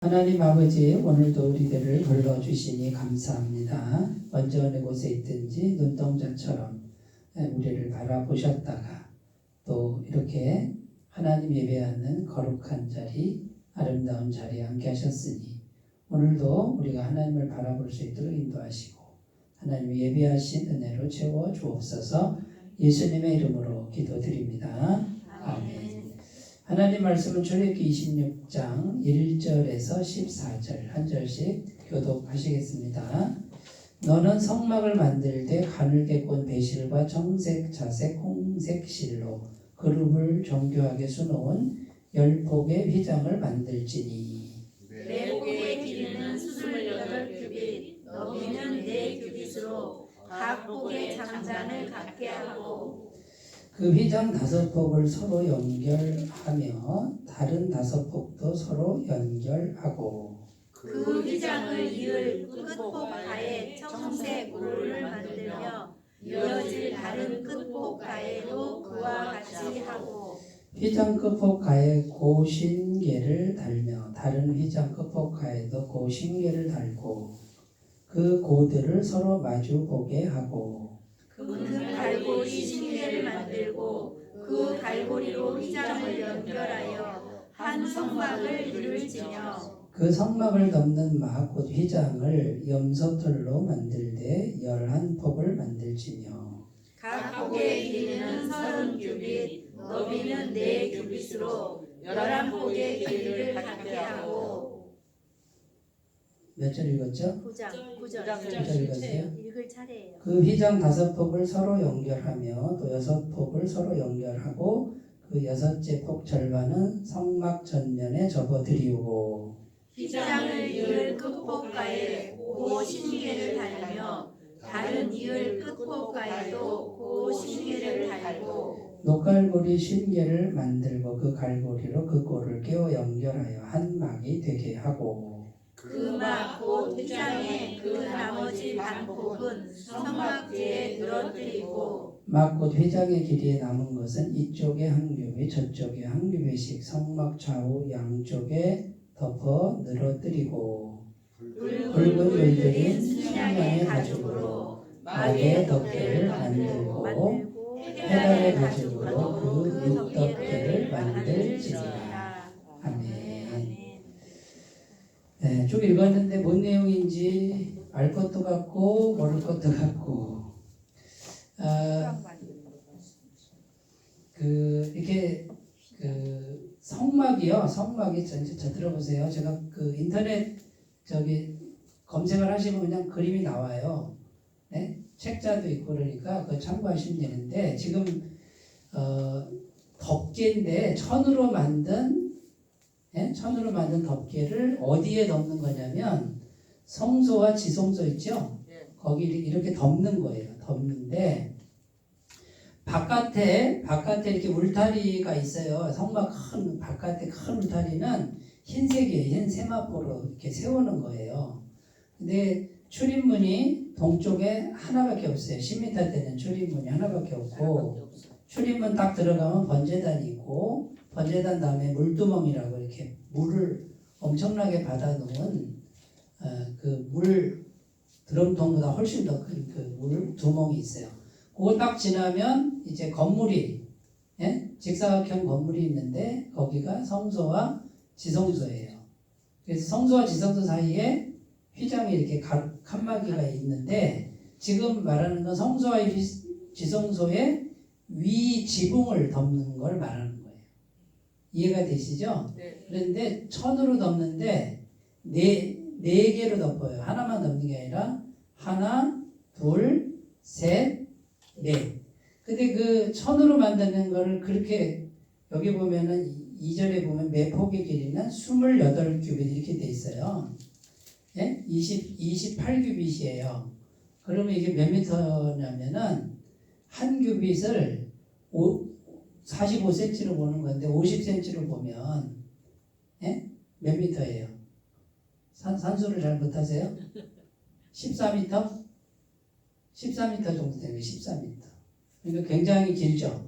하나님 아버지, 오늘도 우리들을 불러주시니 감사합니다. 언제 어느 곳에 있든지 눈동자처럼 우리를 바라보셨다가 또 이렇게 하나님 예배하는 거룩한 자리, 아름다운 자리에 함께 하셨으니 오늘도 우리가 하나님을 바라볼 수 있도록 인도하시고 하나님이 예배하신 은혜로 채워 주옵소서. 예수님의 이름으로 기도드립니다. 아멘. 하나님 말씀은 출애굽기 26장 1절에서 14절 한 절씩 교독하시겠습니다. 너는 성막을 만들되 가늘게 꼰 배실과 청색, 자색, 홍색 실로 그룹을 정교하게 수놓은 10폭의 휘장을 만들지니 네 폭의 길이는 28규빗, 너비는 4규빗으로 각 폭의 장단을 갖게 하고 그 휘장 5폭을 서로 연결하며 다른 5폭도 서로 연결하고 그 휘장을 이을 끝폭 가에 청색 울을 만들며 이어질 다른 끝폭 가에도 그와 같이 하고 휘장 끝폭 가에 고신계를 달며 다른 휘장 끝폭 가에도 고신계를 달고 그 고들을 서로 마주 보게 하고 그 갈고리 신계를 만들고 그 갈고리로 휘장을 연결하여 한 성막을 이룰지며 그 성막을 덮는 막 곧 휘장을 염소털로 만들되 11폭을 만들지며 각 폭의 길이는 30규빗, 너비는 4규빗으로 11폭의 길이를 갖게 하고 몇 절 읽었죠? 9절 읽었어요? 읽을 차례예요. 그 휘장 5폭을 서로 연결하며 또 6폭을 서로 연결하고 그 6째 폭 절반은 성막 전면에 접어들이우고 휘장을 이을 끝폭가에 고 신계를 달며 다른 이을 끝폭가에도 고 신계를 달고 녹갈고리 신계를 만들고 그 갈고리로 그 꼴을 끼워 연결하여 한 막이 되게 하고 그 막 곧 휘장의 그 나머지 반폭은 성막 뒤에 늘어뜨리고 막 곧 휘장의 길이에 남은 것은 이쪽에 한 규빗 저쪽에 한 규빗씩 성막 좌우 양쪽에 덮어 늘어뜨리고 붉은 물들인 순양의 가죽으로 막의 덮개를 만들고 페달의 가죽으로 그 육덮개를 만들지니라. 아멘. 네, 쭉 읽었는데 뭔 내용인지 알 것도 같고 모를 것도 같고 이렇게 성막이 저 들어보세요. 제가 그 인터넷 검색을 하시면 그냥 그림이 나와요. 네? 책자도 있고 그러니까 그거 참고하시면 되는데 지금 덮개인데 천으로 만든 덮개를 어디에 덮는 거냐면 성소와 지성소 있죠? 거기 이렇게 덮는 거예요. 덮는데 바깥에 이렇게 울타리가 있어요. 성막 바깥에 큰 울타리는 흰색이에요. 흰 세마포로 이렇게 세우는 거예요. 근데 출입문이 동쪽에 하나밖에 없어요. 10m 되는 출입문이 하나밖에 없고 출입문 딱 들어가면 번제단이 있고 번제단 다음에 물두멍이라고 이렇게 물을 엄청나게 받아놓은 그 물 드럼통보다 훨씬 더 큰 그 물 두멍이 있어요. 그거 딱 지나면 이제 건물이 직사각형 건물이 있는데 거기가 성소와 지성소예요. 그래서 성소와 지성소 사이에 휘장이 이렇게 칸막이가 있는데 지금 말하는 건 성소와 지성소의 위 지붕을 덮는 걸 말하는 거예요. 이해가 되시죠? 네. 그런데 천으로 덮는데 네 개로 덮어요. 하나만 덮는 게 아니라 하나, 둘, 셋, 넷. 근데 그 천으로 만드는 거를 그렇게 여기 보면은 2절에 보면 매 폭의 길이는 28규빗 이렇게 돼 있어요. 예? 28규빗이에요. 그러면 이게 몇 미터냐면은 한 규빗을 45cm로 보는 건데 50cm로 보면 몇 미터예요? 산수를 잘 못하세요? 14m? 14m 정도 되는 14m. 그러니까 굉장히 길죠?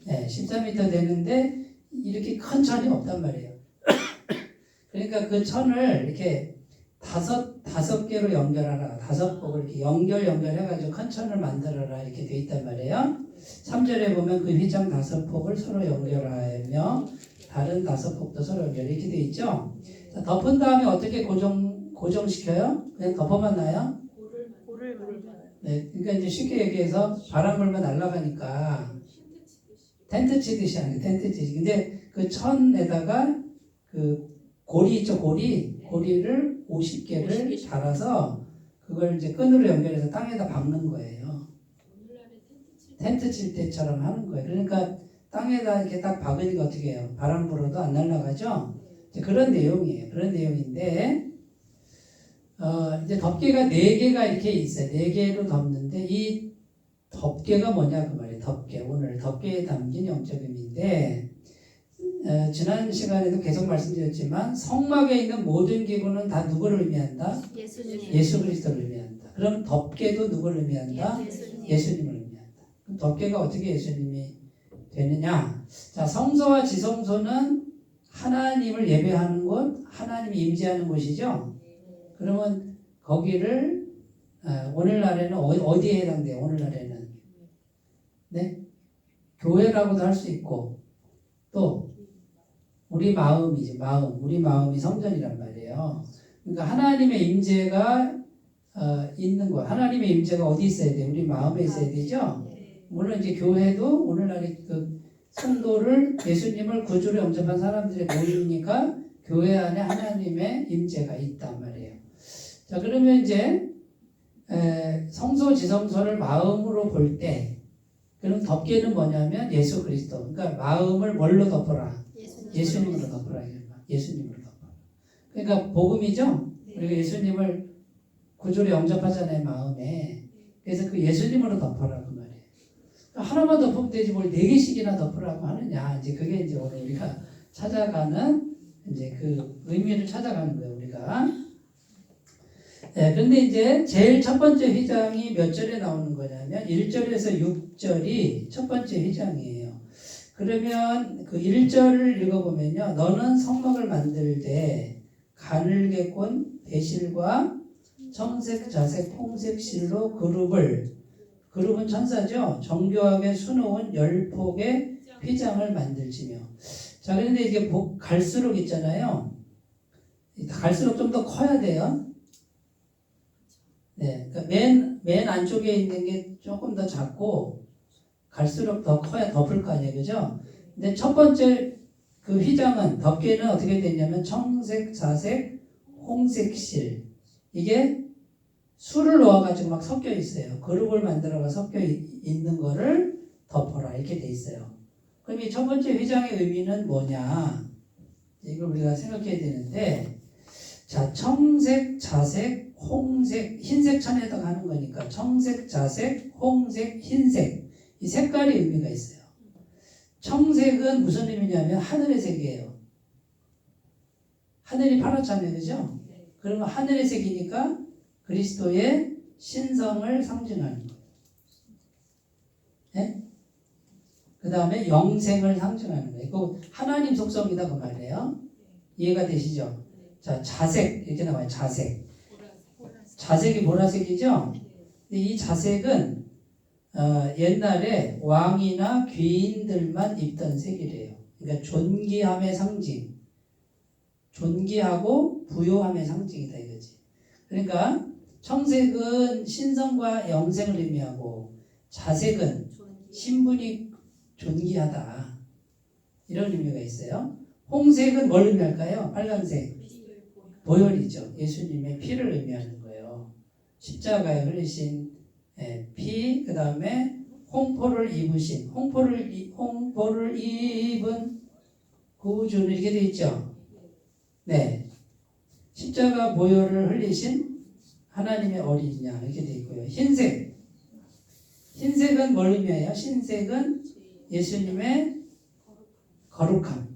네, 14m 되는데 이렇게 큰 천이 없단 말이에요. 그러니까 그 천을 이렇게 다섯 개로 연결하라. 다섯 복을 이렇게 연결해가지고 큰 천을 만들어라. 이렇게 돼 있단 말이에요. 3절에 보면 그 휘장 다섯 복을 서로 연결하며 다른 다섯 복도 서로 연결 이렇게 돼 있죠. 자, 덮은 다음에 어떻게 고정시켜요? 그냥 덮어만 놔요? 볼을 만들어요. 네, 그러니까 이제 쉽게 얘기해서 바람 불면 날아가니까 텐트 치듯이 하는 게 텐트 치듯이. 근데 그 천에다가 그 고리 있죠, 고리를 50개를 달아서 그걸 이제 끈으로 연결해서 땅에다 박는 거예요. 텐트 칠 때처럼 하는 거예요. 그러니까 땅에다 이렇게 딱 박으니까 어떻게 해요? 바람 불어도 안 날아가죠? 이제 그런 내용이에요. 그런 내용인데, 이제 덮개가 4개가 이렇게 있어요. 4개로 덮는데, 이 덮개가 뭐냐, 그 말이에요. 덮개. 오늘 덮개에 담긴 영적 의미인데, 지난 시간에도 계속 말씀드렸지만, 성막에 있는 모든 기구는 다 누구를 의미한다? 예수님. 예수 그리스도를 의미한다. 그럼 덮개도 누구를 의미한다? 예수님을 의미한다. 그럼 덮개가 어떻게 예수님이 되느냐? 자, 성소와 지성소는 하나님을 예배하는 곳, 하나님이 임재하는 곳이죠. 그러면 거기를 오늘날에는 어디에 해당돼요? 오늘날에는 네? 교회라고도 할 수 있고 또 우리 마음이지 마음, 우리 마음이 성전이란 말이에요. 그러니까 하나님의 임재가 있는 곳, 하나님의 임재가 어디 있어야 돼? 우리 마음에 있어야 되죠. 물론 이제 교회도 오늘날의 그 성도를 예수님을 구주로 영접한 사람들의 모임이니까 교회 안에 하나님의 임재가 있단 말이에요. 자, 그러면 이제 성소 지성소를 마음으로 볼 때 그럼 덮개는 뭐냐면 예수 그리스도. 그러니까 마음을 뭘로 덮어라? 예수님으로 덮어라. 예수님으로 덮어라. 그러니까 복음이죠. 우리가 예수님을 구주로 영접하잖아요, 마음에. 그래서 그 예수님으로 덮어라 그 말이에요. 하나만 덮으면 되지 뭘 4개씩이나 덮으라고 하느냐. 이제 그게 이제 오늘 우리가 찾아가는 이제 그 의미를 찾아가는 거예요, 우리가. 네, 근데 이제 제일 첫 번째 휘장이 몇 절에 나오는 거냐면 1절에서 6절이 첫 번째 휘장이에요. 그러면 그 1절을 읽어보면요. 너는 성막을 만들 때 가늘게 꼰 배실과 청색, 자색, 홍색 실로 그룹은 천사죠. 정교하게 수놓은 10폭의 휘장을 만들지며. 자, 그런데 이게 갈수록 있잖아요. 갈수록 좀 더 커야 돼요. 네, 그러니까 맨 안쪽에 있는 게 조금 더 작고 갈수록 더 커야 덮을 거 아니에요, 그죠? 근데 첫 번째 그 휘장은 덮개는 어떻게 되냐면 청색, 자색, 홍색 실 이게 술을 넣어가지고 막 섞여 있어요. 그룹을 만들어가 섞여 있는 거를 덮어라 이렇게 돼 있어요. 그럼 이 첫 번째 휘장의 의미는 뭐냐? 이걸 우리가 생각해야 되는데, 자, 청색, 자색, 홍색, 흰색 천에다가 하는 거니까 청색, 자색, 홍색, 흰색 이 색깔이 의미가 있어요. 청색은 무슨 의미냐면 하늘의 색이에요. 하늘이 파랗잖아요, 그죠? 그러면 하늘의 색이니까 그리스도의 신성을 상징하는 거예요. 네? 그 다음에 영생을 상징하는 거예요. 그 하나님 속성이다 그 말이에요. 이해가 되시죠? 자, 자색 이렇게 나와요. 자색. 자색이 보라색이죠? 근데 이 자색은 옛날에 왕이나 귀인들만 입던 색이래요. 그러니까 존귀함의 상징. 존귀하고 부요함의 상징이다 이거지. 그러니까 청색은 신성과 영생을 의미하고 자색은 신분이 존귀하다. 이런 의미가 있어요. 홍색은 뭘 의미할까요? 빨간색. 보혈이죠. 예수님의 피를 의미하는 거예요. 십자가에 흘리신 피, 그 다음에 홍포를 입으신, 홍포를 입은 구주는 이렇게 되어 있죠. 네. 십자가 보혈을 흘리신 하나님의 어린 양 이렇게 되어 있고요. 흰색. 흰색은 뭘 의미해요? 흰색은 예수님의 거룩함,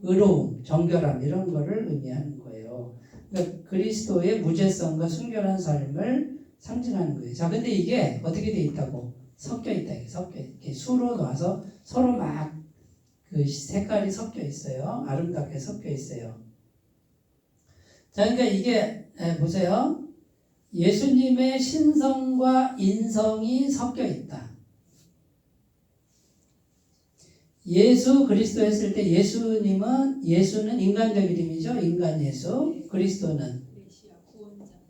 의로움, 정결함 이런 거를 의미하는 거예요. 그러니까 그리스도의 무죄성과 순결한 삶을 상징하는 거예요. 자, 근데 이게 어떻게 돼 있다고? 섞여 있다. 이렇게 수로 놔서 서로 막 그 색깔이 섞여 있어요. 아름답게 섞여 있어요. 자, 그러니까 이게 보세요. 예수님의 신성과 인성이 섞여 있다. 예수 그리스도 했을 때 예수는 인간적 이름이죠. 인간 예수. 그리스도는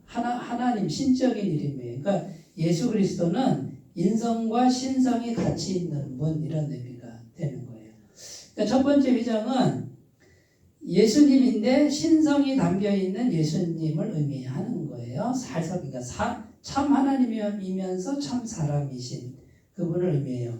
하나님 신적인 이름이에요. 그러니까 예수 그리스도는 인성과 신성이 같이 있는 분 이런 의미가 되는 거예요. 그러니까 첫 번째 위장은 예수님인데 신성이 담겨 있는 예수님을 의미하는 거예요. 그러니까 참 하나님이면서 참 사람이신 그분을 의미해요.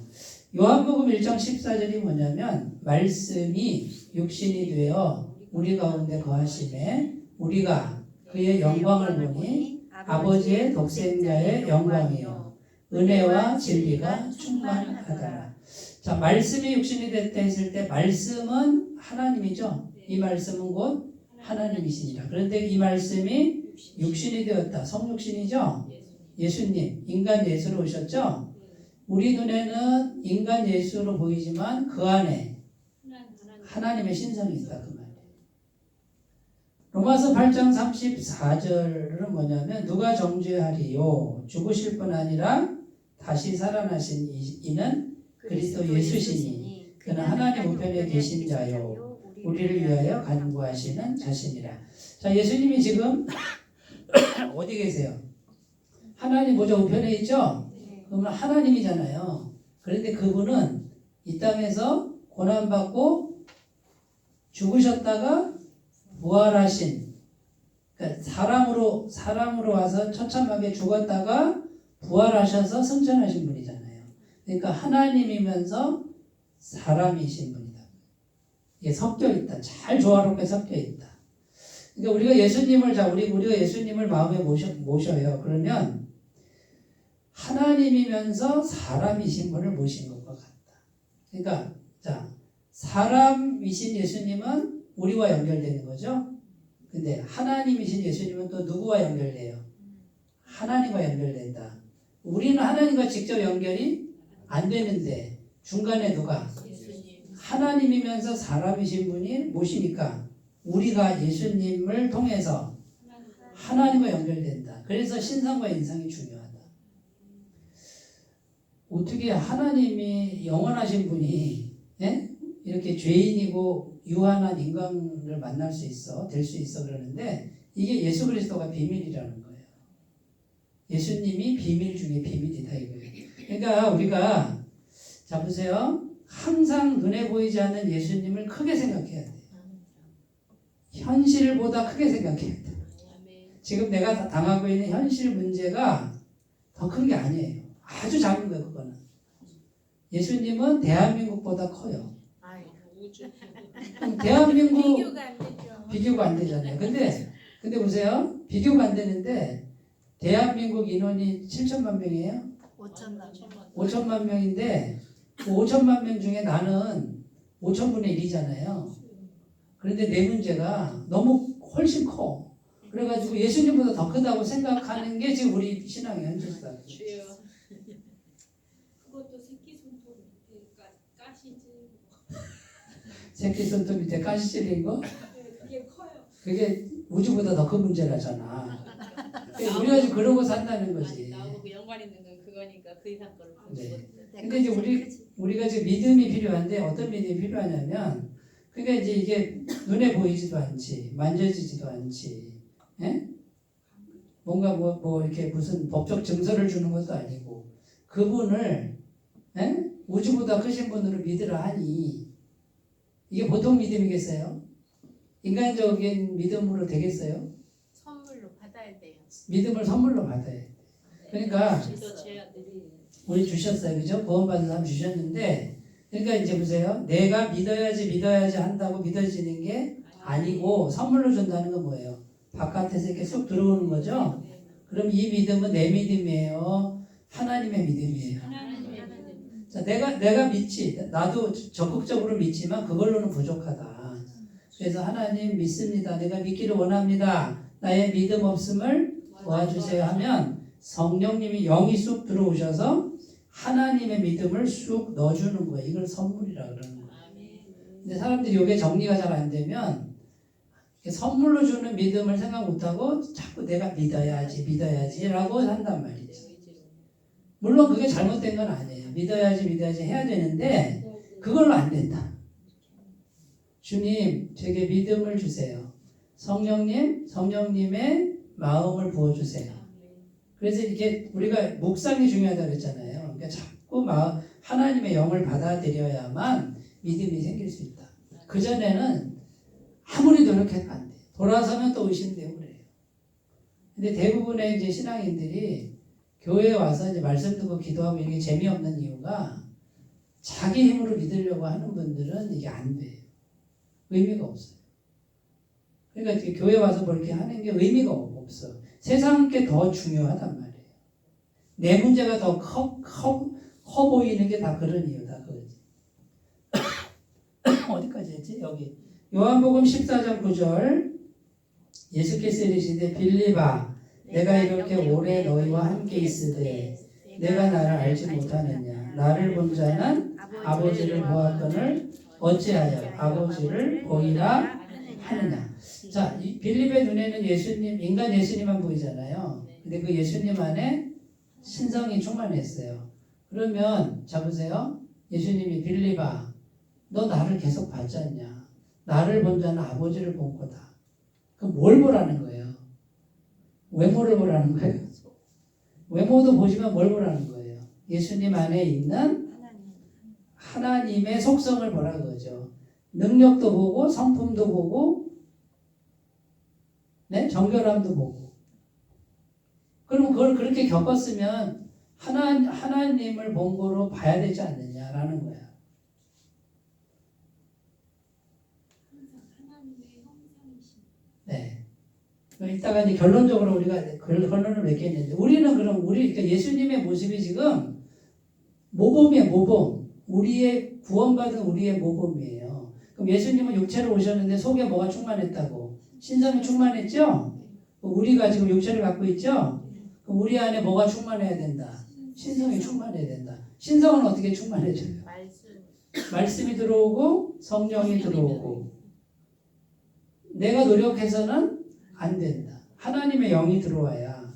요한복음 1장 14절이 뭐냐면 말씀이 육신이 되어 우리 가운데 거하심에 우리가 그의 영광을 보니 아버지의 독생자의 영광이요 은혜와 진리가 충만하더라. 자, 말씀이 육신이 됐다 했을 때 말씀은 하나님이죠. 이 말씀은 곧 하나님이시니라. 그런데 이 말씀이 육신이 되었다. 성육신이죠. 예수님 인간 예수로 오셨죠. 우리 눈에는 인간 예수로 보이지만 그 안에 하나님의 신성이 있다 그 말이에요. 로마서 8장 34절은 뭐냐면 누가 정죄하리요 죽으실 뿐 아니라 다시 살아나신 이는 그리스도 예수시니 그는 하나님 우편에 계신 자요 우리를 위하여 간구하시는 자신이라. 자, 예수님이 지금 어디 계세요? 하나님 보좌 우편에 있죠? 그러면 하나님이잖아요. 그런데 그분은 이 땅에서 고난받고 죽으셨다가 부활하신, 그러니까 사람으로 와서 처참하게 죽었다가 부활하셔서 승천하신 분이잖아요. 그러니까 하나님이면서 사람이신 분이다. 이게 섞여 있다. 잘 조화롭게 섞여 있다. 그러니까 우리가 예수님을 마음에 모셔요. 그러면 하나님이면서 사람이신 분을 모신 것과 같다. 그러니까 자, 사람이신 예수님은 우리와 연결되는 거죠. 근데 하나님이신 예수님은 또 누구와 연결돼요? 하나님과 연결된다. 우리는 하나님과 직접 연결이 안 되는데 중간에 누가? 하나님이면서 사람이신 분이 모시니까 우리가 예수님을 통해서 하나님과 연결된다. 그래서 신성과 인성이 중요하다. 어떻게 하나님이 영원하신 분이 이렇게 죄인이고 유한한 인간을 만날 수 있어, 될 수 있어 그러는데 이게 예수 그리스도가 비밀이라는 거예요. 예수님이 비밀 중에 비밀이다 이거예요. 그러니까 우리가 자 보세요. 항상 눈에 보이지 않는 예수님을 크게 생각해야 돼요. 현실보다 크게 생각해야 돼요. 지금 내가 당하고 있는 현실 문제가 더 큰 게 아니에요. 아주 작은 거예요. 그거는. 예수님은 대한민국보다 커요. 대한민국 비교가 안 되잖아요. 근데 보세요. 비교가 안 되는데 대한민국 인원이 7천만 명이에요. 5천만 명인데 5천만 명 중에 나는 5천분의 1이잖아요. 그런데 내 문제가 너무 훨씬 커. 그래가지고 예수님보다 더 크다고 생각하는 게 지금 우리 신앙의 현실이다. 그것도 새끼 손톱 밑에 가시지. 새끼 손톱 밑에 가시질린 거? 그게 커요. 그게 우주보다 더 큰 문제라잖아. 우리가 지금 그러고 산다는 거지. 나하고 연관 있는 건 그거니까 그 이상 거를 네. 근데 이제 우리가 지금 믿음이 필요한데 어떤 믿음이 필요하냐면 그러니까 이제 이게 눈에 보이지도 않지, 만져지지도 않지, 뭔가 뭐 이렇게 무슨 법적 증서를 주는 것도 아니고 그분을 우주보다 크신 분으로 믿으라 하니 이게 보통 믿음이겠어요? 인간적인 믿음으로 되겠어요? 선물로 받아야 돼요. 믿음을 선물로 받아야 돼. 그러니까 우리 주셨어요, 그죠? 구원받은 사람 주셨는데, 그러니까 이제 보세요. 내가 믿어야지 한다고 믿어지는 게 아니고 선물로 준다는 건 뭐예요? 바깥에서 이렇게 쑥 들어오는 거죠. 그럼 이 믿음은 내 믿음이에요, 하나님의 믿음이에요. 자, 내가 믿지. 나도 적극적으로 믿지만 그걸로는 부족하다. 그래서 하나님 믿습니다. 내가 믿기를 원합니다. 나의 믿음 없음을 도와주세요 하면 성령님이 영이 쑥 들어오셔서 하나님의 믿음을 쑥 넣어주는 거예요. 이걸 선물이라 그러는 거예요. 근데 사람들이 이게 정리가 잘 안 되면 선물로 주는 믿음을 생각 못하고 자꾸 내가 믿어야지라고 한단 말이죠. 물론 그게 잘못된 건 아니에요. 믿어야지 해야 되는데 그걸로 안 된다. 주님, 제게 믿음을 주세요. 성령님의 마음을 부어주세요. 그래서 이렇게 우리가 묵상이 중요하다고 그랬잖아요. 그러니까 자꾸 하나님의 영을 받아들여야만 믿음이 생길 수 있다. 그전에는 아무리 노력해도 안 돼요. 돌아서면 또 의심되고 그래요. 근데 대부분의 이제 신앙인들이 교회에 와서 이제 말씀 듣고 기도하고 이게 재미없는 이유가 자기 힘으로 믿으려고 하는 분들은 이게 안 돼요. 의미가 없어요. 그러니까 교회 와서 뭐 이렇게 하는 게 의미가 없어. 세상 게 더 중요하단 말이에요. 내 문제가 더 커 보이는 게 다 그런 이유다. 그거지. 어디까지 했지? 여기. 요한복음 14장 9절. 예수께서 이르시되 빌립아 내가 이렇게 오래 너희와 함께 있으되 내가 나를 알지 못하느냐. 나를 본 자는 아버지를 보았거늘 어찌하여 아버지를 보이라 하느냐. 자, 이 빌립의 눈에는 예수님, 인간 예수님만 보이잖아요. 근데 그 예수님 안에 신성이 충만했어요. 그러면 자 보세요. 예수님이 빌립아 너 나를 계속 봤지 않냐. 나를 본 자는 아버지를 본 거다. 그럼 뭘 보라는 거예요? 외모를 보라는 거예요? 외모도 보지만 뭘 보라는 거예요? 예수님 안에 있는 하나님의 속성을 보라는 거죠. 능력도 보고 성품도 보고 네? 정결함도 보고. 그럼 그걸 그렇게 겪었으면 하나님을 본 거로 봐야 되지 않느냐라는 거야. 하나님의 형상이신. 네. 이따가 이제 결론적으로 우리가 결론을 맺겠는데 우리는 그럼 그러니까 예수님의 모습이 지금 모범이에요. 모범. 우리의 구원받은 우리의 모범이에요. 그럼 예수님은 육체로 오셨는데 속에 뭐가 충만했다고? 신성이 충만했죠? 우리가 지금 육체를 갖고 있죠? 그럼 우리 안에 뭐가 충만해야 된다? 신성이 충만해야 된다. 신성은 어떻게 충만해져요? 말씀이 들어오고 성령이 들어오고 내가 노력해서는 안 된다. 하나님의 영이 들어와야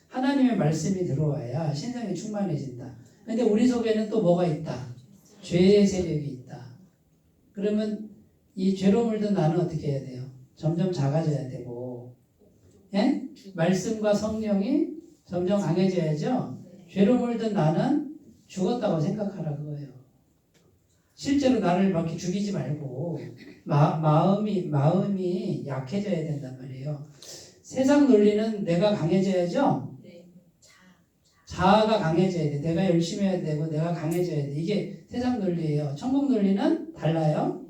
하나님의 말씀이 들어와야 신성이 충만해진다. 근데 우리 속에는 또 뭐가 있다? 죄의 세력이 있다. 그러면 이 죄로 물든 나는 어떻게 해야 돼요? 점점 작아져야 되고 예? 말씀과 성령이 점점 강해져야죠. 죄로 물든 나는 죽었다고 생각하라 그거예요. 실제로 나를 막 이렇게 죽이지 말고 마음이 약해져야 된단 말이에요. 세상 논리는 내가 강해져야죠. 자아가 강해져야 돼. 내가 열심히 해야 되고 내가 강해져야 돼. 이게 세상 논리예요. 천국 논리는 달라요.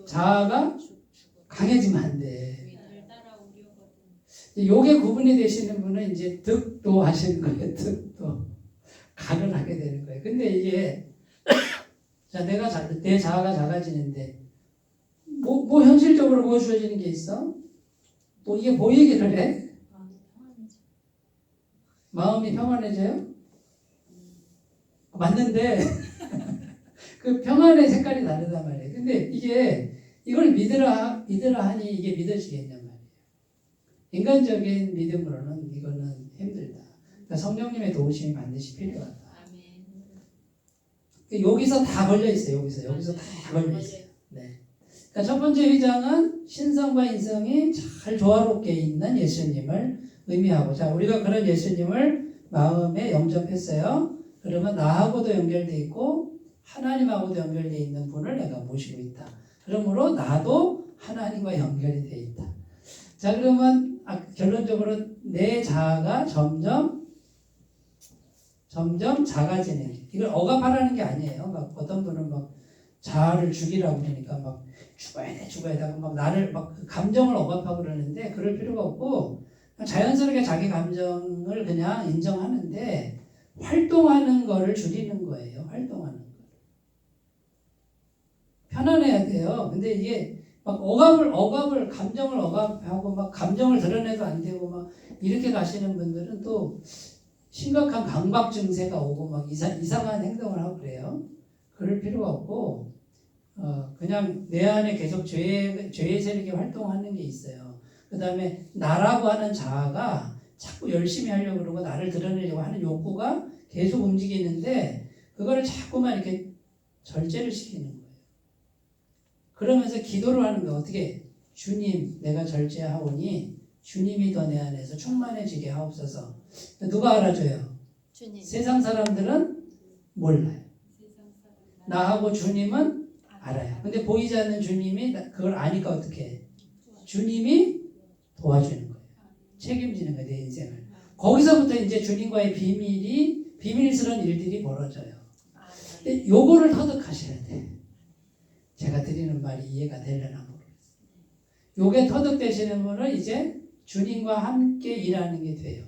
자아가 강해지면 안 돼. 요게 구분이 되시는 분은 이제 득도 하시는 거예요. 득도. 간을 하게 되는 거예요. 근데 이게 자 내 자아가 작아지는데 뭐 현실적으로 뭐 주어지는 게 있어? 뭐 이게 보이기를 해? 마음이 평안해져요? 맞는데 그 평안의 색깔이 다르단 말이에요. 근데 이걸 믿으라 하니 이게 믿어지겠냔 말이에요. 인간적인 믿음으로는 이거는 힘들다. 그러니까 성령님의 도우심이 반드시 필요하다. 여기서 다 걸려 있어요. 여기서 다 걸려 있어요. 네. 그러니까 첫 번째 휘장은 신성과 인성이 잘 조화롭게 있는 예수님을 의미하고, 자 우리가 그런 예수님을 마음에 영접했어요. 그러면 나하고도 연결돼 있고 하나님하고도 연결돼 있는 분을 내가 모시고 있다. 그러므로 나도 하나님과 연결이 돼 있다. 자 그러면 결론적으로 내 자아가 점점 작아지는, 이걸 억압하라는 게 아니에요. 막 어떤 분은 막 자아를 죽이라고 그러니까 막 죽어야 돼 하고 막 나를 막 감정을 억압하고 그러는데 그럴 필요가 없고 자연스럽게 자기 감정을 그냥 인정하는데 활동하는 거를 줄이는 거예요. 활동하는 거. 편안해야 돼요. 근데 이게 막 억압을 감정을 억압하고 막 감정을 드러내도 안 되고 막 이렇게 가시는 분들은 또 심각한 강박 증세가 오고 막 이상한 행동을 하고 그래요. 그럴 필요가 없고 그냥 내 안에 계속 죄의 세력이 활동하는 게 있어요. 그 다음에 나라고 하는 자아가 자꾸 열심히 하려고 그러고 나를 드러내려고 하는 욕구가 계속 움직이는데 그거를 자꾸만 이렇게 절제를 시키는 거예요. 그러면서 기도를 하는 거예요. 어떻게? 주님, 내가 절제하오니 주님이 더 내 안에서 충만해지게 하옵소서. 누가 알아줘요? 주님. 세상 사람들은 몰라요. 나하고 주님은 알아요. 근데 보이지 않는 주님이 그걸 아니까 어떻게 해? 주님이 도와주는 거예요. 책임지는 거예요, 내 인생을. 거기서부터 이제 주님과의 비밀스러운 일들이 벌어져요. 근데 요거를 터득하셔야 돼. 제가 드리는 말이 이해가 되려나 모르겠어요. 요게 터득되시는 분은 이제 주님과 함께 일하는 게 돼요.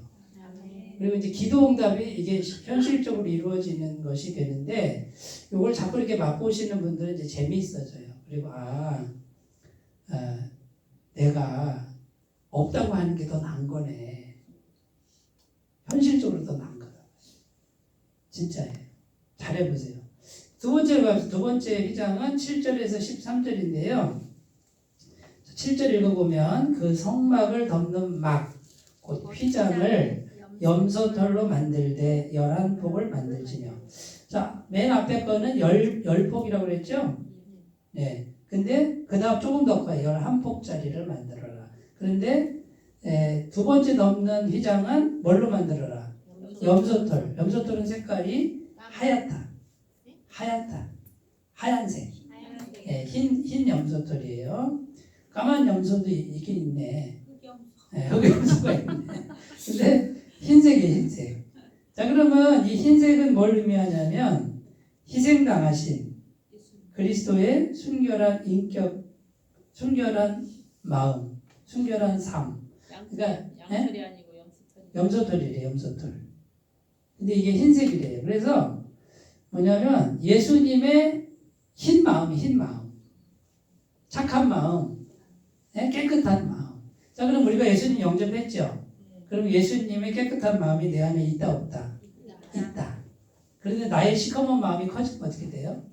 그리고 이제 기도 응답이 이게 현실적으로 이루어지는 것이 되는데 요걸 자꾸 이렇게 맛보시는 분들은 이제 재미있어져요. 그리고 내가 없다고 하는 게 더 나은 거네. 현실적으로 더 나은 거다. 진짜예요. 잘해보세요. 두 번째 휘장은 7절에서 13절인데요. 7절 읽어보면 그 성막을 덮는 막, 곧 휘장을 염소털로 만들되 11폭을 만들지며. 자, 맨 앞에 거는 10폭이라고 그랬죠? 네. 근데 그 다음 조금 더 커요. 11폭짜리를 만들어라. 그런데 두 번째 덮는 휘장은 뭘로 만들어라? 염소털. 염소털은 색깔이 하얀색. 예, 흰 염소털이에요. 까만 염소도 있긴 있네. 흑염소가 있네. 근데 흰색이에요, 흰색. 자, 그러면 이 흰색은 뭘 의미하냐면 희생당하신 그리스도의 순결한 인격, 순결한 마음, 순결한 삶. 그러니까 양털이 아니고 염소털이. 염소털이래요, 염소털. 근데 이게 흰색이래요. 그래서 뭐냐면 예수님의 흰 마음, 착한 마음, 깨끗한 마음. 자, 그럼 우리가 예수님 영접했죠? 그럼 예수님의 깨끗한 마음이 내 안에 있다, 없다? 있다. 그런데 나의 시커먼 마음이 커지면 어떻게 돼요?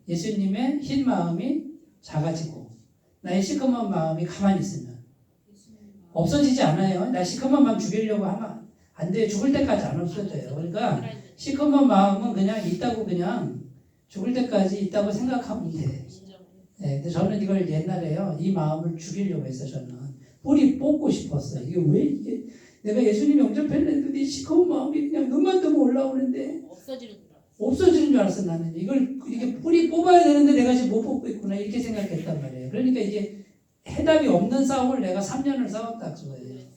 예수님의 흰 마음이 작아지고 나의 시커먼 마음이 가만히 있으면 없어지지 않아요. 나 시커먼 마음 죽이려고 하면 안 돼. 죽을 때까지 안 없어져요. 그러니까 시커먼 마음은 그냥 있다고 그냥 죽을 때까지 있다고 생각하면 돼. 네, 근데 저는 이걸 옛날에요. 이 마음을 죽이려고 했어. 저는 뿌리 뽑고 싶었어요. 이게 왜 이게 내가 예수님 영접했는데 시커먼 마음이 그냥 눈만 뜨고 올라오는데 없어지는 줄 알았어. 나는 이걸 이렇게 뿌리 뽑아야 되는데 내가 지금 못 뽑고 있구나 이렇게 생각했단 말이에요. 그러니까 이게 해답이 없는 싸움을 내가 3년을 싸웠다 그거예요.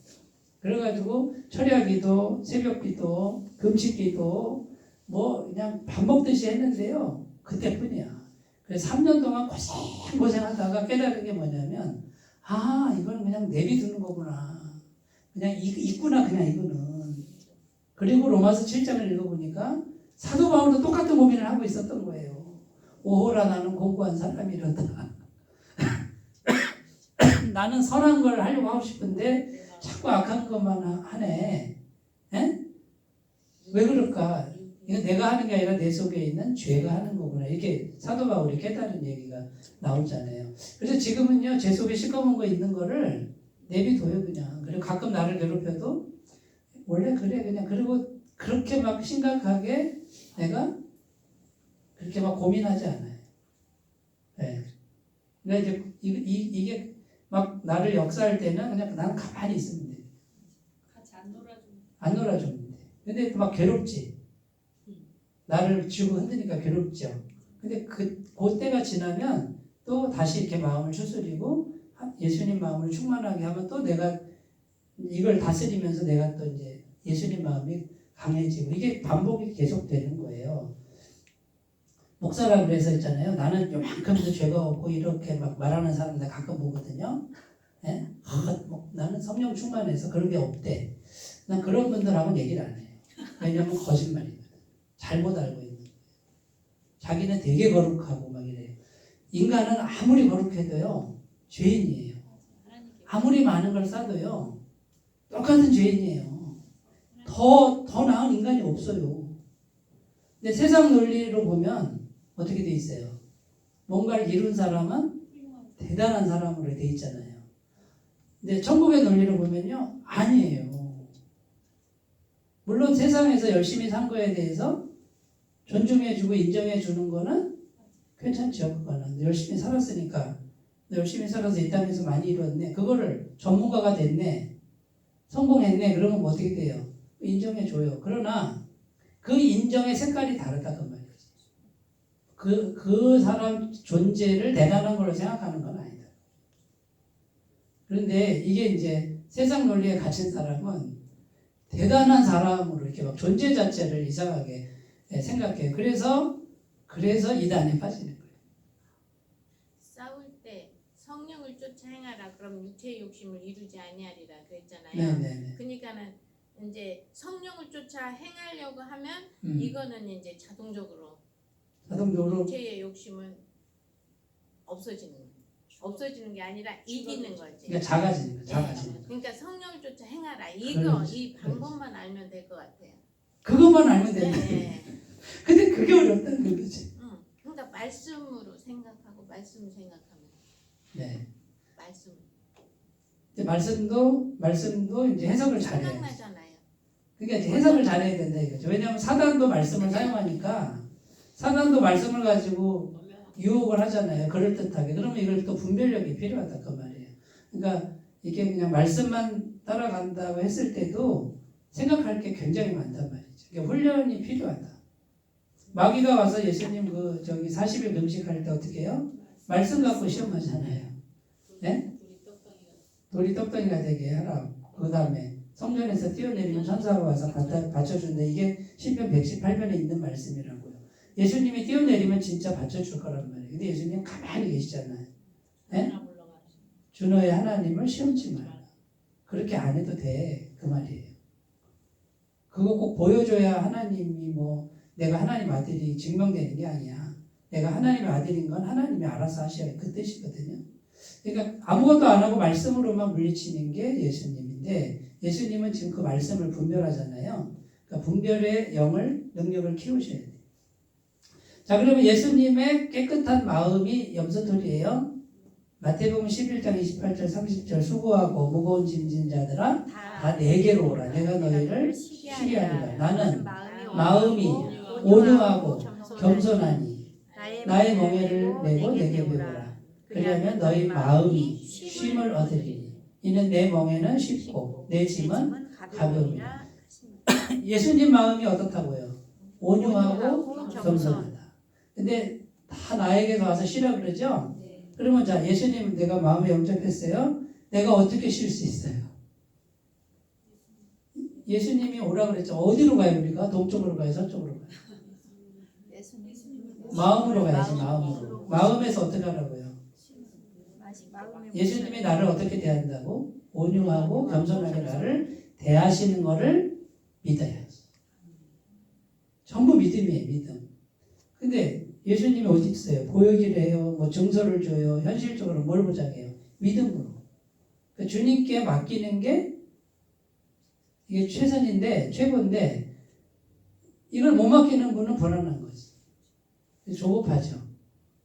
그래가지고 철야기도, 새벽기도, 금식기도 뭐 그냥 밥 먹듯이 했는데요. 그때뿐이야. 그래서 3년 동안 고생하다가 깨달은 게 뭐냐면 이거는 그냥 내비두는 거구나. 그냥 있구나 그냥 이거는. 그리고 로마서 7장을 읽어보니까 사도 바울도 똑같은 고민을 하고 있었던 거예요. 오호라 나는 공고한 사람이로다. 나는 선한 걸 하려고 하고 싶은데 자꾸 악한 것만 하네. 왜 그럴까? 이건 내가 하는 게 아니라 내 속에 있는 죄가 하는 거구나. 이렇게 사도 바울이 깨달은 얘기가 나오잖아요. 그래서 지금은요, 제 속에 시커먼 거 있는 거를 내비둬요, 그냥. 그리고 가끔 나를 괴롭혀도 원래 그래, 그냥. 그리고 그렇게 막 심각하게 내가 그렇게 막 고민하지 않아요. 네. 그러니까 이제 이게 막 나를 역사할 때는 그냥 나는 가만히 있으면 돼. 같이 안 안 놀아주면 돼. 근데 막 괴롭지. 나를 쥐고 흔드니까 괴롭죠. 근데 그때가 지나면 또 다시 이렇게 마음을 추스리고 예수님 마음을 충만하게 하면 또 내가 이걸 다스리면서 내가 또 이제 예수님 마음이 강해지고 이게 반복이 계속되는 거예요. 목사가 그래서 있잖아요. 나는 요만큼도 죄가 없고 이렇게 막 말하는 사람들 가끔 보거든요. 예? 나는 성령 충만해서 그런 게 없대. 난 그런 분들하고는 얘기를 안 해요. 왜냐면 거짓말이거든. 잘못 알고 있는 거예요. 자기는 되게 거룩하고 막 이래요. 인간은 아무리 거룩해도요. 죄인이에요. 아무리 많은 걸 쌓아도요. 똑같은 죄인이에요. 더 나은 인간이 없어요. 근데 세상 논리로 보면 어떻게 돼 있어요? 뭔가를 이룬 사람은 대단한 사람으로 돼 있잖아요. 근데 천국의 논리를 보면요, 아니에요. 물론 세상에서 열심히 산 거에 대해서 존중해주고 인정해주는 거는 괜찮죠. 그거는 열심히 살았으니까, 열심히 살아서 이 땅에서 많이 이뤘네, 그거를 전문가가 됐네, 성공했네, 그러면 뭐 어떻게 돼요? 인정해줘요. 그러나 그 인정의 색깔이 다르다 그 말이에요. 그 사람 존재를 대단한 걸로 생각하는 건 아니다. 그런데 이게 이제 세상 논리에 갇힌 사람은 대단한 사람으로 이렇게 막 존재 자체를 이상하게 생각해요. 그래서 이단에 빠지는 거예요. 싸울 때 성령을 쫓아 행하라 그럼 육체의 욕심을 이루지 아니하리라 그랬잖아요. 네네네. 그러니까는 이제 성령을 쫓아 행하려고 하면 이거는 이제 자동적으로 육체의 욕심은 없어지는 게 아니라 이기는 거지. 그러니까 작아지는 거예요. 작아지는 거예요. 그러니까 성령을 쫓아 행하라. 그렇지, 이 방법만 알면 될 것 같아요. 그것만 알면 되는데 네. 근데 그게 어렵다는 거지. 그러니까 말씀으로 생각하고 말씀을 생각하면 네. 말씀 이제 말씀도 이제 해석을 잘해요. 생각나잖아요. 그러니까 이제 해석을 잘해야 된다 이거죠. 왜냐하면 사단도 말씀을 사용하니까 사단도 말씀을 가지고 유혹을 하잖아요. 그럴듯하게. 그러면 이걸 또 분별력이 필요하다 그 말이에요. 그러니까 이게 그냥 말씀만 따라간다고 했을 때도 생각할 게 굉장히 많단 말이죠. 그러니까 훈련이 필요하다. 마귀가 와서 예수님 40일 금식할 때 어떻게 해요? 말씀 갖고 시험하잖아요. 네? 돌이 떡덩이가 되게 하라고. 그 다음에 성전에서 뛰어내리면 천사가 와서 받쳐준다. 이게 시편 118편에 있는 말씀이라고요. 예수님이 뛰어내리면 진짜 받쳐줄 거란 말이에요. 근데 예수님 가만히 계시잖아요. 네? 주 너의 하나님을 시험치 마라. 그렇게 안 해도 돼. 그 말이에요. 그거 꼭 보여줘야 하나님이 내가 하나님 아들이 증명되는 게 아니야. 내가 하나님의 아들인 건 하나님이 알아서 하셔야 그 뜻이거든요. 그러니까 아무것도 안 하고 말씀으로만 물리치는 게 예수님인데 예수님은 지금 그 말씀을 분별하잖아요. 그러니까 분별의 능력을 키우셔야 돼요. 자, 그러면 예수님의 깨끗한 마음이 염소털이에요. 마태복음 11장 28절 30절 수고하고 무거운 짐진 자들아 다 내게로 오라. 내가 너희를 쉬게 하리라. 나는 마음이 온유하고 겸손하니 나의 멍에를 메고 내게 배우라. 그러면 너희 마음이 쉼을 얻으리니 이는 내 멍에는 쉽고 내 짐은 가벼우니라. 예수님 마음이 어떻다고요? 온유하고 겸손하다. 근데 다 나에게서 와서 쉬라 그러죠? 그러면 자, 예수님 내가 마음에 영접했어요. 내가 어떻게 쉴 수 있어요? 예수님이 오라 그랬죠. 어디로 가요 우리가? 동쪽으로 가요? 서쪽으로 가요? 마음으로 가야지. 마음으로. 마음에서 어떻게 하라고요? 예수님이 나를 어떻게 대한다고? 온유하고 겸손하게 나를 대하시는 거를 믿어야지. 전부 믿음이에요. 믿음. 근데 예수님이 어디 있어요? 보여기를 해요. 증서를 줘요. 현실적으로 뭘 보자게요? 믿음으로. 그러니까 주님께 맡기는 게 이게 최고인데 이걸 못 맡기는 분은 불안한 거지. 조급하죠.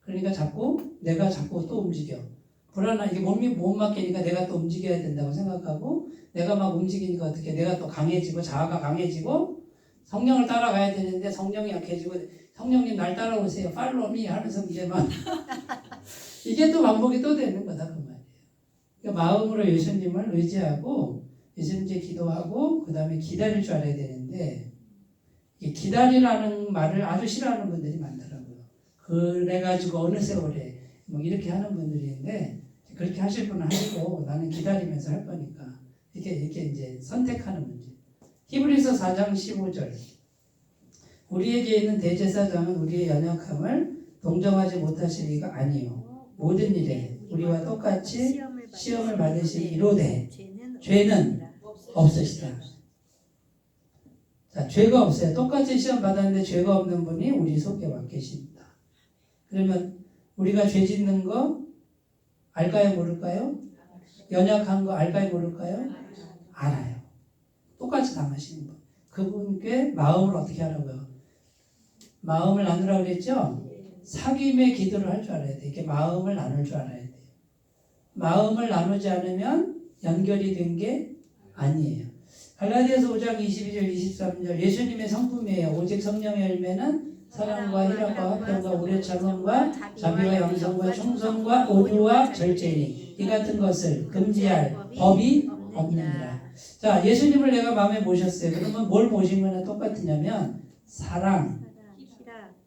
그러니까 내가 자꾸 또 움직여. 이게 몸이 못 맡기니까 내가 또 움직여야 된다고 생각하고 내가 막 움직이니까 어떻게 내가 또 강해지고 자아가 강해지고 성령을 따라가야 되는데 성령이 약해지고 성령님 날 따라오세요. 팔로우 미 하면서 이제 막 이게 또 반복이 또 되는 거다 그 말이에요. 그러니까 마음으로 예수님을 의지하고 예수님께 기도하고 그 다음에 기다릴 줄 알아야 되는데 이 기다리라는 말을 아주 싫어하는 분들이 많더라고요. 그래가지고 어느 세월에 이렇게 하는 분들인데 그렇게 하실 분은 하시고 나는 기다리면서 할 거니까 이렇게 이제 선택하는 문제. 히브리서 4장 15절 우리에게 있는 대제사장은 우리의 연약함을 동정하지 못하실 리가 아니요 모든 일에 우리와 똑같이 시험을 받으실 이로되 죄는 없으시다. 자, 죄가 없어요. 똑같이 시험 받았는데 죄가 없는 분이 우리 속에 와 계십니다. 그러면 우리가 죄 짓는 거 알까요? 모를까요? 연약한 거 알까요? 모를까요? 알아요. 똑같이 당하시는 분. 그분께 마음을 어떻게 하라고요? 마음을 나누라고 그랬죠? 사귐의 기도를 할 줄 알아야 돼. 이렇게 마음을 나눌 줄 알아야 돼요. 마음을 나누지 않으면 연결이 된 게 아니에요. 갈라디아서 5장 22절 23절 예수님의 성품이에요. 오직 성령의 열매는 사랑과 희락과 화평과 오래 참음과 자비와 양성과 충성과 온유와 절제니 이 같은 것을 금지할 법이 없느니라. 자, 예수님을 내가 마음에 모셨어요. 그러면 뭘 모신 거나 똑같으냐면 사랑,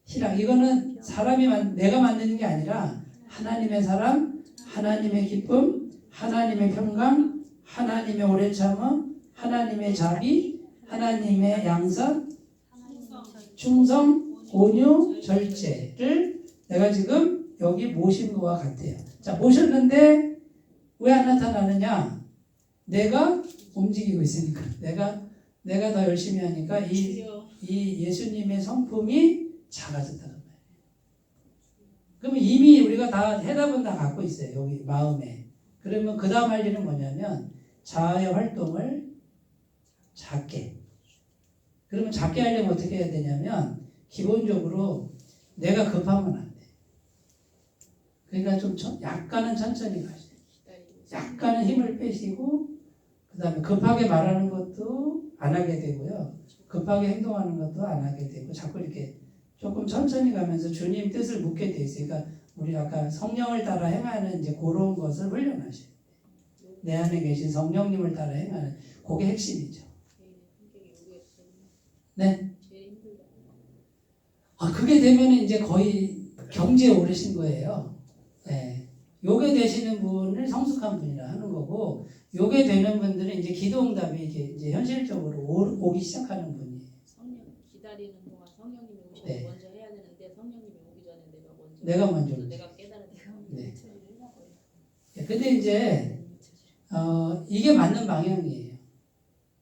희락. 이거는 내가 만드는 게 아니라 하나님의 사랑, 하나님의 기쁨, 하나님의 평강, 하나님의 오래 참음, 하나님의 자비, 하나님의 양선, 충성, 온유, 절제를 내가 지금 여기 모신 것과 같아요. 자, 모셨는데 왜 안 나타나느냐? 내가 움직이고 있으니까. 내가 더 열심히 하니까 이 예수님의 성품이 작아졌다는 거예요. 그러면 이미 우리가 다 해답은 다 갖고 있어요. 여기 마음에. 그러면 그 다음 할 일은 뭐냐면 자아의 활동을 작게. 그러면 작게 하려면 어떻게 해야 되냐면 기본적으로 내가 급하면 안 돼. 그러니까 좀 약간은 천천히 가셔야 돼. 약간은 힘을 빼시고 그 다음에 급하게 말하는 것도 안 하게 되고요. 급하게 행동하는 것도 안 하게 되고 자꾸 이렇게 조금 천천히 가면서 주님 뜻을 묻게 돼 있어요. 그러니까 우리 아까 성령을 따라 행하는 이제 그런 것을 훈련하셔야 돼요. 내 안에 계신 성령님을 따라 행하는 그게 핵심이죠. 네. 그게 되면 이제 거의 경지에 오르신 거예요. 네. 요게 되시는 분을 성숙한 분이라 하는 거고, 요게 되는 분들은 이제 기도응답이 이제 현실적으로 오기 시작하는 분이에요. 성령 기다리는 동안 성령님이 오셔서 네. 먼저 해야 되는데 성령님이 오기 전에 내가 먼저 내가 깨달은 네. 근데 이제 이게 맞는 방향이에요.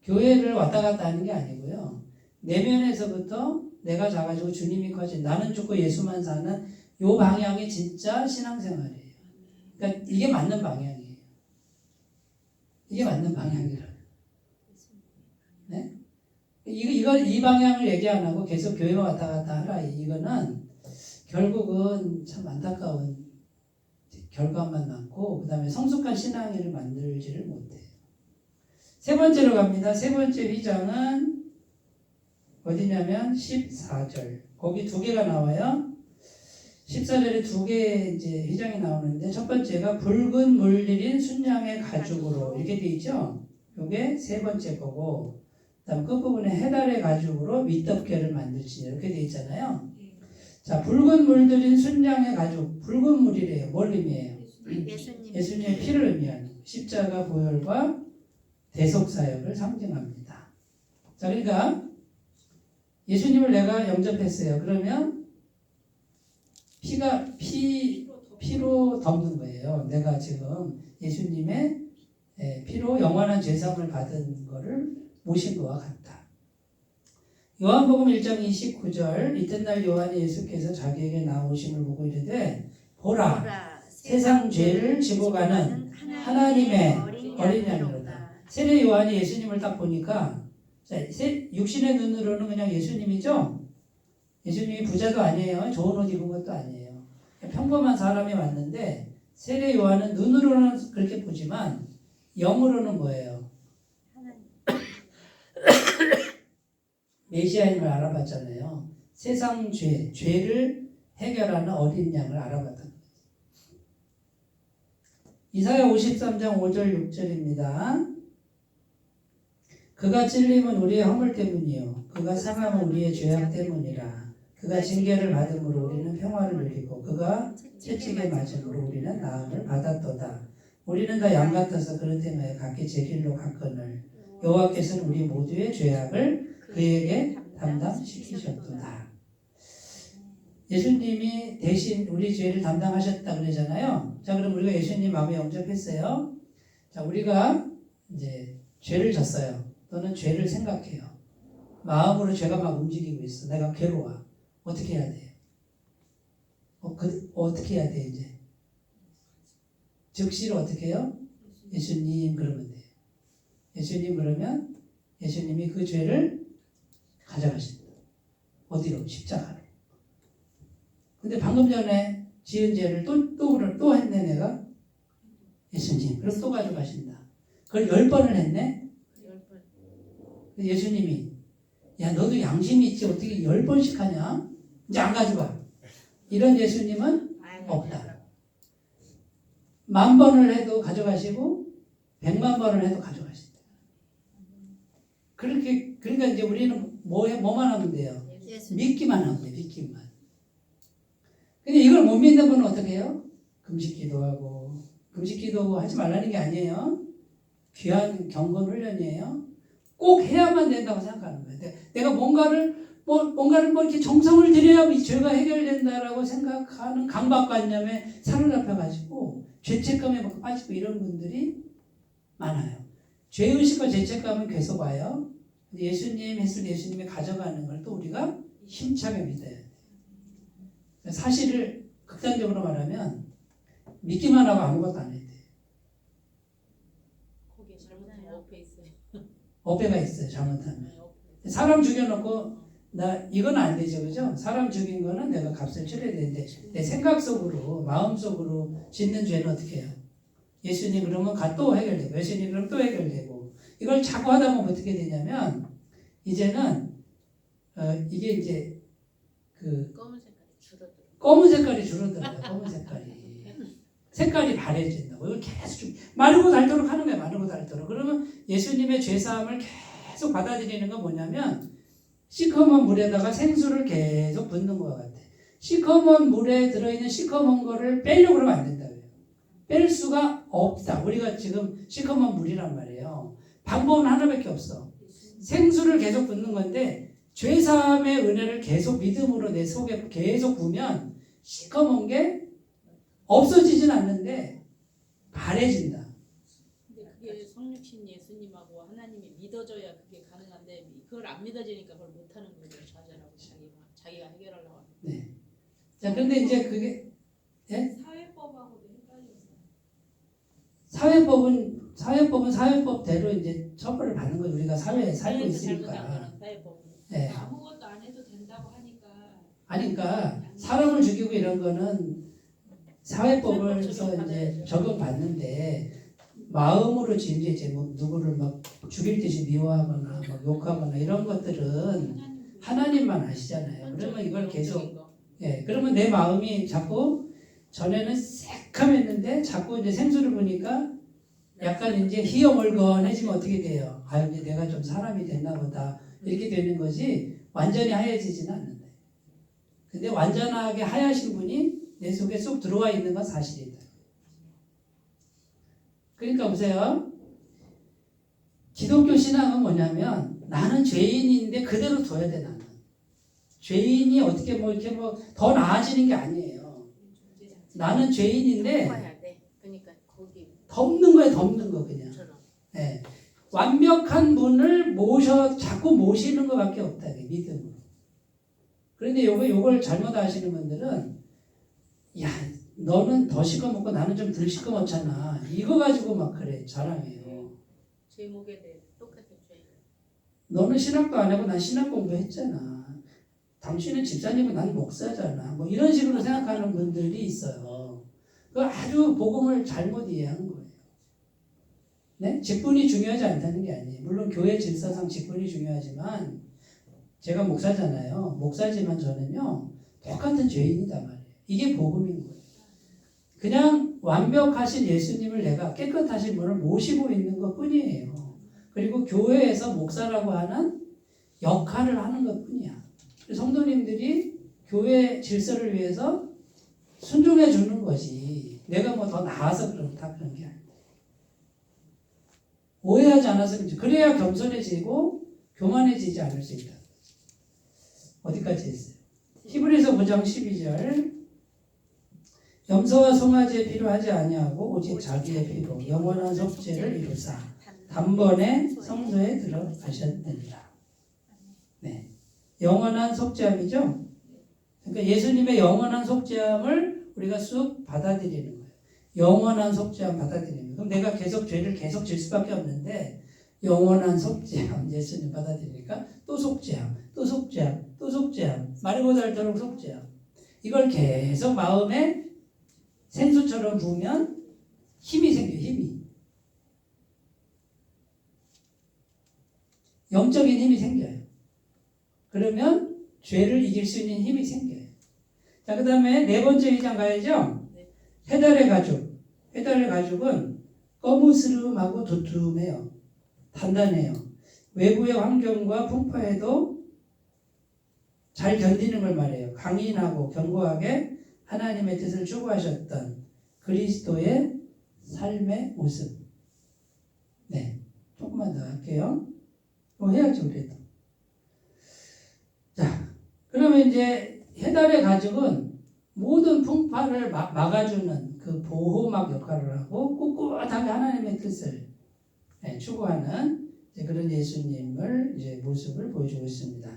교회를 왔다 갔다 하는 게 아니고요. 내면에서부터 내가 작아지고 주님이 커진 나는 죽고 예수만 사는 요 방향이 진짜 신앙생활이에요. 그러니까 이게 맞는 방향이에요. 이게 맞는 방향이라고. 네? 이 방향을 얘기 안 하고 계속 교회 왔다 갔다 하라. 이거는 결국은 참 안타까운 결과만 남고 그 다음에 성숙한 신앙인을 만들지를 못해요. 세 번째로 갑니다. 세 번째 휘장은 어디냐면 14절. 거기 두 개가 나와요. 14절에 두 개의 이제 휘장이 나오는데 첫 번째가 붉은 물들인 순양의 가죽으로 이렇게 돼 있죠. 이게 세 번째 거고 그다음 끝부분에 해달의 가죽으로 밑덮개를 만들지 이렇게 돼 있잖아요. 자, 붉은 물들인 순양의 가죽. 붉은 물이래요. 뭘 의미해요? 예수님의 피를 의미하는 십자가 보혈과 대속사역을 상징합니다. 자, 그러니까 예수님을 내가 영접했어요. 그러면 피로 덮는 거예요. 내가 지금 예수님의 피로 영원한 죄사함을 받은 거를 모신 것과 같다. 요한복음 1장 29절 이튿날 요한이 예수께서 자기에게 나오심을 보고 이르되 보라 세상 죄를 지고 가는 하나님의 어린 양이로다. 세례 요한이 예수님을 딱 보니까 육신의 눈으로는 그냥 예수님이죠. 예수님이 부자도 아니에요. 좋은 옷 입은 것도 아니에요. 평범한 사람이 왔는데 세례 요한은 눈으로는 그렇게 보지만 영으로는 뭐예요? 메시아임을 알아봤잖아요. 세상 죄를 해결하는 어린 양을 알아봤던 거예요. 이사야 53장 5절 6절입니다. 그가 찔림은 우리의 허물 때문이요 그가 상함은 우리의 죄악 때문이라. 그가 징계를 받음으로 우리는 평화를 누리고 그가 채찍에 맞음으로 우리는 나음을 받았도다. 우리는 다 양 같아서 그릇 행하여 각기 제 길로 갔거늘 여호와께서는 우리 모두의 죄악을 그에게 담당시키셨도다. 예수님이 대신 우리 죄를 담당하셨다 그러잖아요. 자, 그럼 우리가 예수님 마음에 영접했어요. 자, 우리가 이제 죄를 졌어요. 또는 죄를 생각해요. 마음으로 죄가 막 움직이고 있어. 내가 괴로워. 어떻게 해야 돼? 어떻게 해야 돼 이제? 즉시로 어떻게 해요? 예수님 그러면 돼요. 예수님 그러면 예수님이 그 죄를 가져가신다. 어디로? 십자가로. 근데 방금 전에 지은 죄를 또 했네 내가. 예수님. 그럼 또 가져가신다. 그걸 10번을 했네. 10번. 예수님이 야 너도 양심이 있지 어떻게 10번씩 하냐? 이제 안 가져가. 이런 예수님은 없다. 10,000번을 해도 가져가시고 100,000번을 해도 가져가신다. 그러니까 이제 우리는 뭐만 하면 돼요? 믿기만 하면 돼요. 믿기만. 근데 이걸 못 믿는 분은 어떻게 해요? 금식 기도하고 금식 기도 하지 말라는 게 아니에요. 귀한 경건 훈련이에요. 꼭 해야만 된다고 생각하는 거예요. 내가 뭔가를 이렇게 정성을 들여야 이 죄가 해결된다라고 생각하는 강박관념에 사로잡혀가지고 죄책감에 막 빠지고 이런 분들이 많아요. 죄의식과 죄책감은 계속 와요. 예수님 했을 때 예수님이 가져가는 걸 또 우리가 힘차게 믿어야 돼요. 사실을 극단적으로 말하면 믿기만 하고 아무것도 안 해야 돼요. 거기에 잘못하면 어폐 있어요. 어폐가 있어요. 잘못하면. 네, 어폐. 사람 죽여놓고 나 이건 안 되죠, 그죠? 사람 죽인 거는 내가 값을 치러야 되는데 내 생각 속으로 마음 속으로 짓는 죄는 어떻게 해요? 예수님 그러면 또 해결되고 예수님 그러면 또 해결되고 이걸 자꾸 하다 보면 어떻게 되냐면 이제는 이게 이제 그 검은 색깔이 줄어들어. 검은 색깔이 줄어들어요. 검은 색깔이 바래진다고. 이걸 계속 마르고 닳도록 하는 거예요. 마르고 닳도록. 그러면 예수님의 죄사함을 계속 받아들이는 건 뭐냐면 시커먼 물에다가 생수를 계속 붓는 것 같아. 시커먼 물에 들어있는 시커먼 거를 빼려고 그러면 안 된다고요. 뺄 수가 없다. 우리가 지금 시커먼 물이란 말이에요. 방법은 하나밖에 없어. 생수를 계속 붓는 건데 죄사함의 은혜를 계속 믿음으로 내 속에 계속 부으면 시커먼 게 없어지진 않는데 바래진다. 근데 그게 성육신 예수님하고 하나님이 믿어져야 그게 가능한데 그걸 안 믿어지니까 그걸 못하는 거죠. 좌절하고 자기가 해결하려고 하는. 네. 자, 그런데 이제 그게 사회법하고도 헷갈렸어요. 사회법은 사회법대로 이제 처벌을 받는 거예요. 우리가 사회에 살고 있으니까. 네. 아무것도 안 해도 된다고 하니까. 아니, 그러니까 사람을 죽이고 이런 거는 사회법에서 이제 적용받는데 마음으로 지은 이제 뭐 누구를 막 죽일 듯이 미워하거나 막 욕하거나 이런 것들은 하나님만 아시잖아요. 그러면 이걸 계속 그러면 내 마음이 자꾸 전에는 새카맸는데 자꾸 이제 생수를 보니까 약간 이제 희어멀건해지면 어떻게 돼요? 아 이제 내가 좀 사람이 됐나 보다 이렇게 되는 거지 완전히 하얘지지는 않는다. 근데 완전하게 하얘신 분이 내 속에 쏙 들어와 있는 건 사실이다. 그러니까 보세요. 기독교 신앙은 뭐냐면 나는 죄인인데 그대로 둬야 돼 나는. 죄인이 어떻게 뭐 이렇게 뭐 더 나아지는 게 아니에요. 나는 죄인인데 덮어야 돼. 그러니까 거기 덮는 거에 덮는 거 그냥. 네. 완벽한 분을 자꾸 모시는 것밖에 없다. 믿음으로. 그런데 요걸 잘못 아시는 분들은 야 너는 더 시커멓고 나는 좀 덜 시커멓잖아. 이거 가지고 막 그래 자랑해요. 제목에 대해 똑같은 죄. 너는 신학도 안 하고 난 신학 공부했잖아. 당신은 집사님은 난 목사잖아. 뭐 이런 식으로 생각하는 분들이 있어요. 그 아주 복음을 잘못 이해하는 거예요. 네? 직분이 중요하지 않다는 게 아니에요. 물론 교회 질서상 직분이 중요하지만 제가 목사잖아요. 목사지만 저는요 똑같은 죄인이다 말이에요. 이게 복음인 거예요. 그냥 완벽하신 예수님을 내가 깨끗하신 분을 모시고 있는 것 뿐이에요. 그리고 교회에서 목사라고 하는 역할을 하는 것 뿐이야. 성도님들이 교회 질서를 위해서 순종해 주는 거지. 내가 뭐 더 나아서 그렇다 그런 게 아니야. 오해하지 않았으면 그래야 겸손해지고 교만해지지 않을 수 있다. 어디까지 했어요? 히브리서 9장 12절 염소와 송아지의 피로 하지 아니하고 오직 자기의 피로 영원한 속죄를 이루사 단번에 성소에 들어가셨느니라. 네, 영원한 속죄함이죠. 그러니까 예수님의 영원한 속죄함을 우리가 쑥 받아들이는 거예요. 영원한 속죄함 받아들이는 거예요. 그럼 내가 계속 죄를 계속 질 수밖에 없는데 영원한 속죄함 예수님 받아들이니까 또 속죄함, 또 속죄함, 또 속죄함, 마르고 닳도록 속죄함. 이걸 계속 마음에 생수처럼 부으면 힘이 생겨요. 힘이. 영적인 힘이 생겨요. 그러면 죄를 이길 수 있는 힘이 생겨요. 자, 그 다음에 네 번째 위장 가야죠. 해달의 가죽. 해달의 가죽은 거무스름하고 두툼해요. 단단해요. 외부의 환경과 풍파에도 잘 견디는 걸 말해요. 강인하고 견고하게 하나님의 뜻을 추구하셨던 그리스도의 삶의 모습. 네, 조금만 더 할게요. 뭐 해야죠, 그래도. 자, 그러면 이제 해달의 가죽은 모든 풍파를 막아주는 그 보호막 역할을 하고 꿋꿋하게 하나님의 뜻을 추구하는 그런 예수님을 이제 모습을 보여주고 있습니다.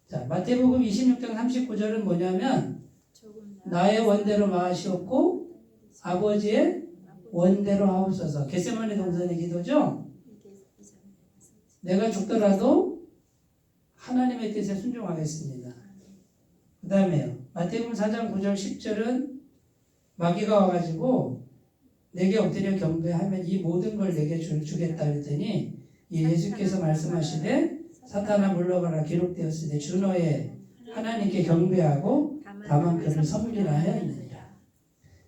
자, 마태복음 26장 39절은 뭐냐면 나의 원대로 마시옵고 아버지의 원대로 하옵소서. 겟세마네 동산의 기도죠. 내가 죽더라도 하나님의 뜻에 순종하겠습니다. 그 다음에요. 마태복음 4장 9절 10절은 마귀가 와가지고 내게 엎드려 경배하면 이 모든 걸 내게 주겠다 그랬더니 예수께서 말씀하시되 사탄아 물러가라 기록되었으되 주 너의 하나님께 경배하고 다만 그를 섬기라 하였느니라.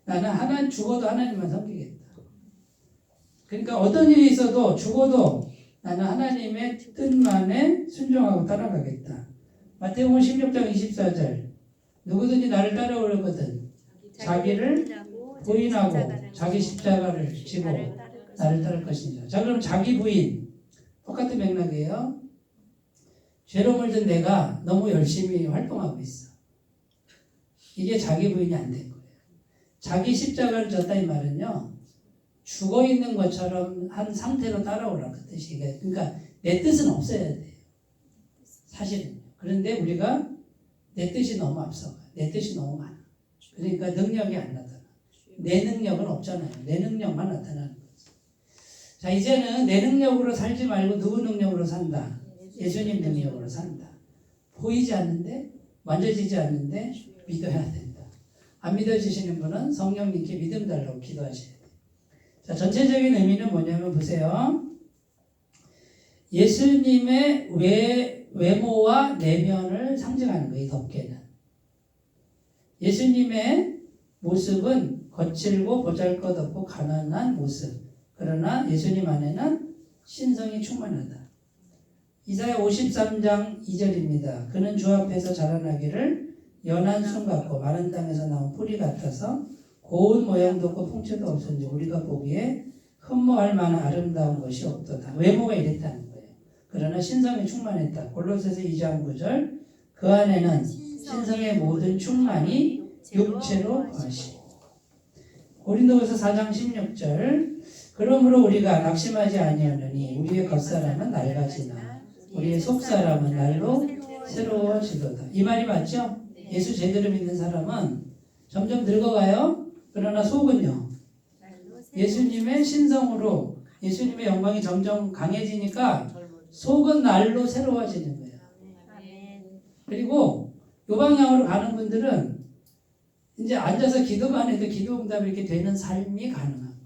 나는 죽어도 하나님만 섬기겠다. 그러니까 어떤 일이 있어도 죽어도 나는 하나님의 뜻만에 순종하고 따라가겠다. 마태복음 16장 24절 누구든지 나를 따라오려거든 자기를 부인하고 자기 십자가를 지고 나를 따를 것이니라. 자, 그럼 자기 부인 똑같은 맥락이에요. 죄로 물든 내가 너무 열심히 활동하고 있어. 이게 자기 부인이 안 된 거예요. 자기 십자가를 졌다 이 말은요. 죽어 있는 것처럼 한 상태로 따라오라 그 뜻이에요. 그러니까 내 뜻은 없어야 돼요. 사실은. 그런데 우리가 내 뜻이 너무 앞서가. 내 뜻이 너무 많아. 그러니까 능력이 안 나타나. 내 능력은 없잖아요. 내 능력만 나타나는 거지. 자, 이제는 내 능력으로 살지 말고 누구 능력으로 산다? 예수님 능력으로 산다. 보이지 않는데, 만져지지 않는데 믿어야 된다. 안 믿어지시는 분은 성령님께 믿음 달라고 기도하셔야 돼요. 자, 전체적인 의미는 뭐냐면 보세요. 예수님의 외모와 내면을 상징하는 거예요. 이 덮개는. 예수님의 모습은 거칠고 보잘것없고 가난한 모습. 그러나 예수님 안에는 신성이 충만하다. 이사야 53장 2절입니다. 그는 주 앞에서 자라나기를 연한 순 같고 마른 땅에서 나온 뿌리 같아서 고운 모양도 없고 풍채도 없은지 우리가 보기에 흠모할 만한 아름다운 것이 없도다. 외모가 이랬다는 거예요. 그러나 신성이 충만했다. 골로새서 2장 9절 그 안에는 신성의 모든 충만이 육체로 거하시고. 고린도후서 4장 16절 그러므로 우리가 낙심하지 아니하느니 우리의 겉사람은 낡아지나 우리의 속사람은 날로 새로워지도다. 이 말이 맞죠? 예수 제대로 믿는 사람은 점점 늙어가요. 그러나 속은요. 예수님의 신성으로 예수님의 영광이 점점 강해지니까 속은 날로 새로워지는 거예요. 그리고 요 방향으로 가는 분들은 이제 앉아서 기도만 해도 기도 응답이 이렇게 되는 삶이 가능한 거예요.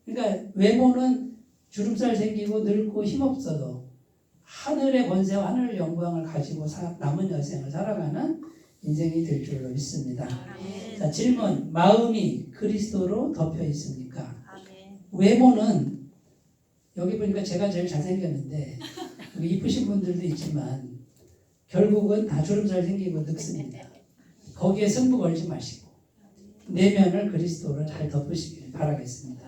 그러니까 외모는 주름살 생기고 늙고 힘없어도 하늘의 권세와 하늘의 영광을 가지고 남은 여생을 살아가는 인생이 될 줄로 믿습니다. 자, 질문. 마음이 그리스도로 덮여 있습니까? 외모는 여기 보니까 제가 제일 잘생겼는데 이쁘신 분들도 있지만 결국은 다 주름살 생기고 늙습니다. 거기에 승부 걸지 마시고 내면을 그리스도로 잘 덮으시길 바라겠습니다.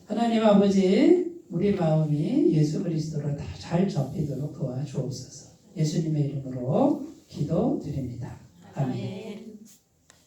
하나님 아버지 우리 마음이 예수 그리스도로 다 잘 접히도록 도와주옵소서. 예수님의 이름으로 기도드립니다. 아멘.